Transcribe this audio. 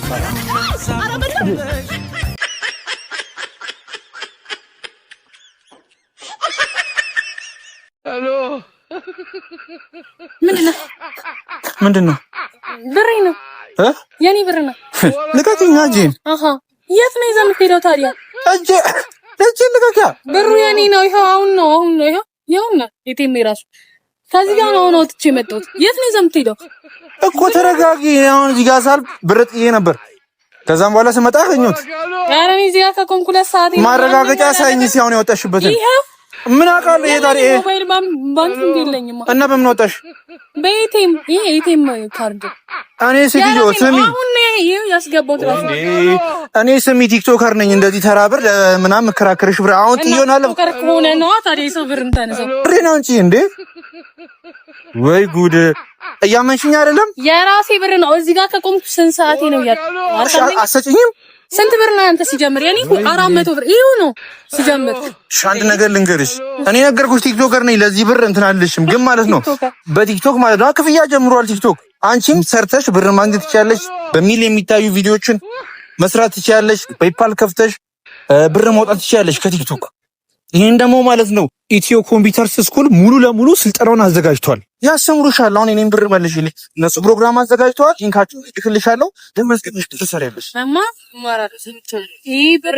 ሄሎ ምንድነው? ብሬ ነው የኔ ብር ነው። ልቀቂኝ አጂን። አሃ የት ነው ይዘህ የምትሄደው ታዲያ? እጄ ልቀቂያ። ብሩ የኔ ነው። ይሄው አሁን ነው ይሄውና የቴም ራሱ ከዚህ ጋር ነው ወጥቼ የመጣሁት። የት ነው ይዘህ የምትሄደው? እኮ ተረጋጊ። አሁን እዚህ ጋር ሳልፍ ብር ጥዬ ነበር። ከዛም በኋላ ስመጣ አገኘሁት። ኧረ እኔ እዚህ ጋር ከቆምኩ 2 ሰዓት ማረጋገጫ ሳይኝ ሲሆን ያወጣሽበትን ምን አውቃለሁ? ይሄ ታዲያ ሞባይል ባንክ የለኝም እና በምን ወጣሽ? በኤቲኤም ይሄ ኤቲኤም ካርድ። እኔ ስሚጆ ስሚ አሁን ይሄ ያስገባሁት ራሱ እኔ ስሚ ቲክቶከር ነኝ። እንደዚህ ተራ ብር ምናምን መከራከርሽ ብር አሁን ጥዮናል። ቲክቶከር ከሆነ ነው ታዲያ ሰው ብር እንታነሳው ብሬ ነው እንጂ እንዴ! ወይ ጉድ! እያመንሽኝ አይደለም? የራሴ ብር ነው። እዚህ ጋር ከቆምኩ ስንት ሰዓቴ ነው? አሰጭኝም? ስንት ብር ነው አንተ ሲጀምር? የኔ 400 ብር ይሄው ነው ሲጀምር። አንድ ነገር ልንገርሽ፣ እኔ ነገርኩሽ ቲክቶከር ነኝ። ለዚህ ብር እንትን አልልሽም፣ ግን ማለት ነው በቲክቶክ ማለት ነው ክፍያ ጀምሯል ቲክቶክ። አንቺም ሰርተሽ ብር ማግኘት ትችያለሽ። በሚል የሚታዩ ቪዲዮዎችን መስራት ትችያለሽ። ፔይፓል ከፍተሽ ብር ማውጣት ትችያለሽ ከቲክቶክ። ይሄን ደግሞ ማለት ነው ኢትዮ ኮምፒውተርስ ስኩል ሙሉ ለሙሉ ስልጠናውን አዘጋጅቷል። ያስተምሩሻል። አሁን እኔም ብር መልሽልኝ። እነሱ ፕሮግራም አዘጋጅተዋል። ሊንካችሁ ልክልሻለሁ። ደመስከሽ ትሰሪያለሽ። ማማ ማራደ ሰንቸ ይሄ ብር